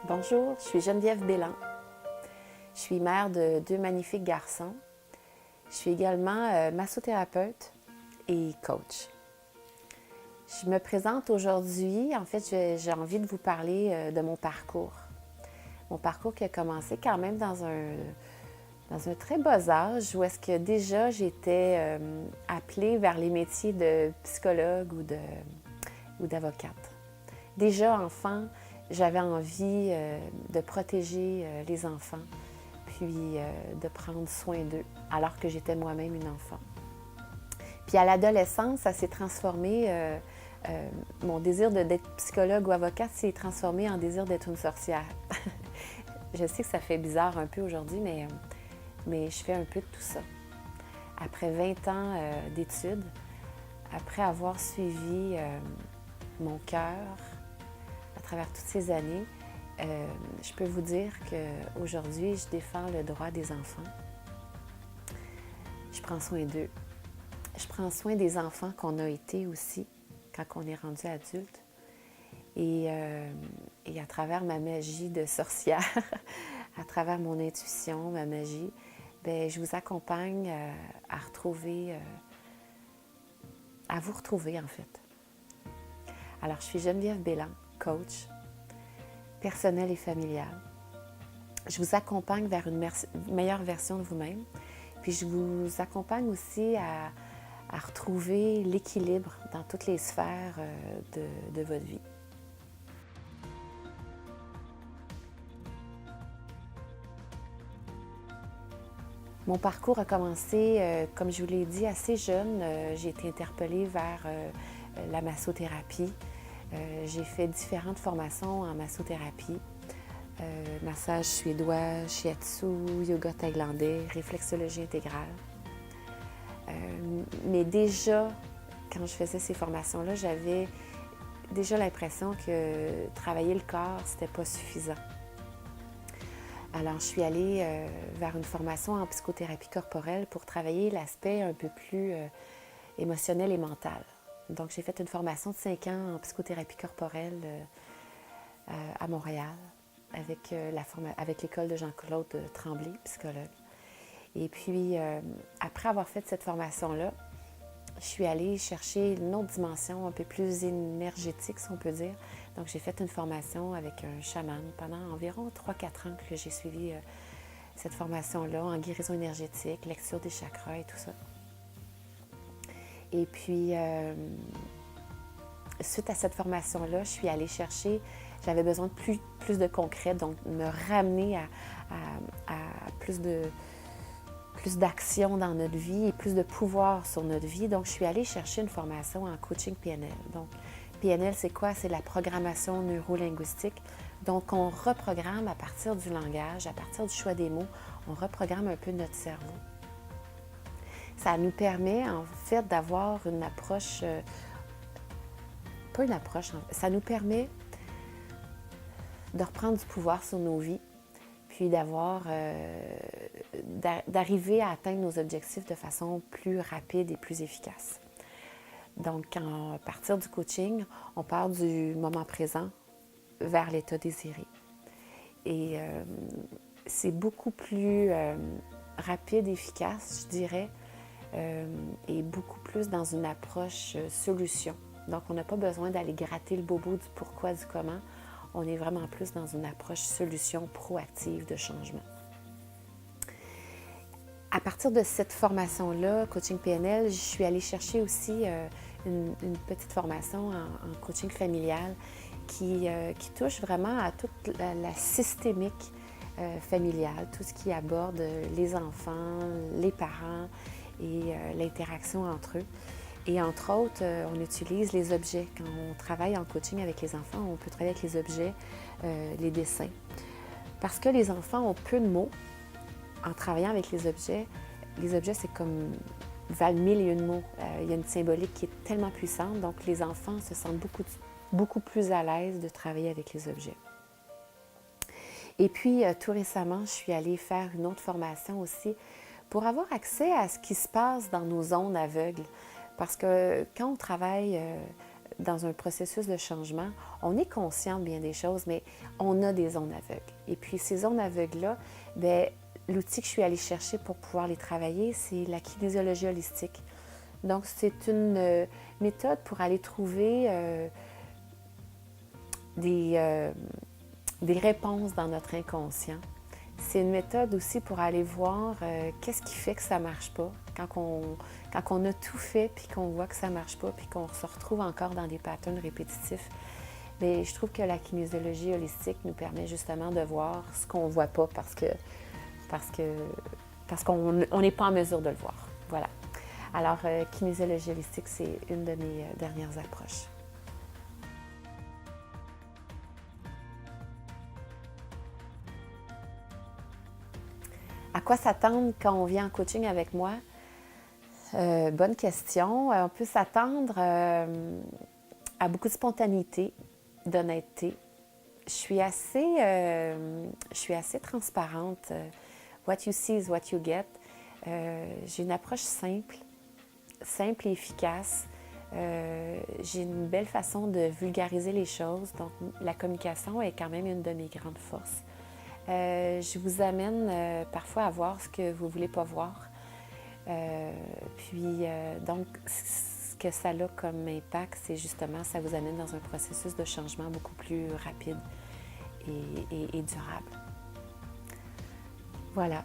Bonjour, je suis Geneviève Bélan. Je suis mère de 2 magnifiques garçons. Je suis également massothérapeute et coach. Je me présente aujourd'hui. En fait, j'ai envie de vous parler de mon parcours. Mon parcours qui a commencé quand même dans un très bas âge où est-ce que déjà j'étais appelée vers les métiers de psychologue ou d'avocate. Déjà enfant, j'avais envie de protéger les enfants, puis de prendre soin d'eux, alors que j'étais moi-même une enfant. Puis à l'adolescence, ça s'est transformé, mon désir d'être psychologue ou avocate s'est transformé en désir d'être une sorcière. Je sais que ça fait bizarre un peu aujourd'hui, mais je fais un peu de tout ça. Après 20 ans d'études, après avoir suivi mon cœur, à travers toutes ces années, je peux vous dire qu'aujourd'hui, je défends le droit des enfants. Je prends soin d'eux. Je prends soin des enfants qu'on a été aussi quand on est rendu adulte. Et à travers ma magie de sorcière, à travers mon intuition, ma magie, bien, je vous accompagne à vous retrouver en fait. Alors, je suis Geneviève Bélan, coach, personnelle et familiale. Je vous accompagne vers une meilleure version de vous-même. Puis je vous accompagne aussi à retrouver l'équilibre dans toutes les sphères de votre vie. Mon parcours a commencé, comme je vous l'ai dit, assez jeune. J'ai été interpellée vers la massothérapie. J'ai fait différentes formations en massothérapie. Massage suédois, shiatsu, yoga thaïlandais, réflexologie intégrale. Mais déjà, quand je faisais ces formations-là, j'avais déjà l'impression que travailler le corps, c'était pas suffisant. Alors, je suis allée vers une formation en psychothérapie corporelle pour travailler l'aspect un peu plus émotionnel et mental. Donc, j'ai fait une formation de 5 ans en psychothérapie corporelle à Montréal avec l'école de Jean-Claude Tremblay, psychologue. Et puis, après avoir fait cette formation-là, je suis allée chercher une autre dimension un peu plus énergétique, si on peut dire. Donc, j'ai fait une formation avec un chaman pendant environ 3-4 ans que j'ai suivi cette formation-là en guérison énergétique, lecture des chakras et tout ça. Et puis, suite à cette formation-là, je suis allée chercher, j'avais besoin de plus de concret, donc me ramener à plus d'action dans notre vie et plus de pouvoir sur notre vie. Donc, je suis allée chercher une formation en coaching PNL. Donc, PNL, c'est quoi? C'est la programmation neurolinguistique. Donc, on reprogramme à partir du langage, à partir du choix des mots, on reprogramme un peu notre cerveau. Ça nous permet, en fait, d'avoir une approche, ça nous permet de reprendre du pouvoir sur nos vies, puis d'arriver à atteindre nos objectifs de façon plus rapide et plus efficace. Donc, à partir du coaching, on part du moment présent vers l'état désiré. Et c'est beaucoup plus rapide, efficace, je dirais, et beaucoup plus dans une approche solution. Donc, on n'a pas besoin d'aller gratter le bobo du pourquoi, du comment. On est vraiment plus dans une approche solution proactive de changement. À partir de cette formation-là, coaching PNL, je suis allée chercher aussi une petite formation en coaching familial qui touche vraiment à toute la systémique familiale, tout ce qui aborde les enfants, les parents et l'interaction entre eux. Et entre autres, on utilise les objets. Quand on travaille en coaching avec les enfants, on peut travailler avec les objets, les dessins. Parce que les enfants ont peu de mots, en travaillant avec les objets, c'est comme valent 1000 mots. Il y a une symbolique qui est tellement puissante, donc les enfants se sentent beaucoup plus à l'aise de travailler avec les objets. Et puis, tout récemment, je suis allée faire une autre formation aussi pour avoir accès à ce qui se passe dans nos zones aveugles. Parce que quand on travaille dans un processus de changement, on est conscient de bien des choses, mais on a des zones aveugles. Et puis ces zones aveugles-là, bien, l'outil que je suis allée chercher pour pouvoir les travailler, c'est la kinésiologie holistique. Donc, c'est une méthode pour aller trouver des réponses dans notre inconscient. C'est une méthode aussi pour aller voir qu'est-ce qui fait que ça ne marche pas. Quand on a tout fait, puis qu'on voit que ça ne marche pas, puis qu'on se retrouve encore dans des patterns répétitifs, bien, je trouve que la kinésiologie holistique nous permet justement de voir ce qu'on ne voit pas parce qu'on n'est pas en mesure de le voir. Voilà. Alors, kinésiologie holistique, c'est une de mes dernières approches. À quoi s'attendre quand on vient en coaching avec moi? Bonne question. On peut s'attendre à beaucoup de spontanéité, d'honnêteté. Je suis assez transparente. What you see is what you get. J'ai une approche simple et efficace. J'ai une belle façon de vulgariser les choses. Donc, la communication est quand même une de mes grandes forces. Je vous amène parfois à voir ce que vous ne voulez pas voir. Donc, ce que ça a comme impact, c'est justement, ça vous amène dans un processus de changement beaucoup plus rapide et durable. Voilà,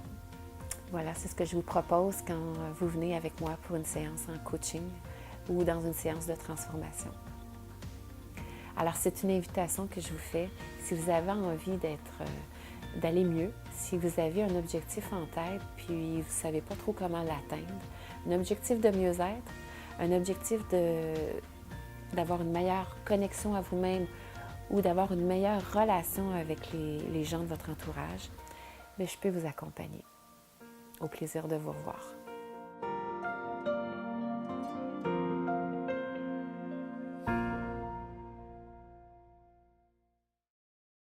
c'est ce que je vous propose quand vous venez avec moi pour une séance en coaching ou dans une séance de transformation. Alors, c'est une invitation que je vous fais. Si vous avez envie d'aller mieux, si vous avez un objectif en tête, puis vous ne savez pas trop comment l'atteindre, un objectif de mieux-être, un objectif d'avoir une meilleure connexion à vous-même ou d'avoir une meilleure relation avec les gens de votre entourage, bien, je peux vous accompagner. Au plaisir de vous revoir.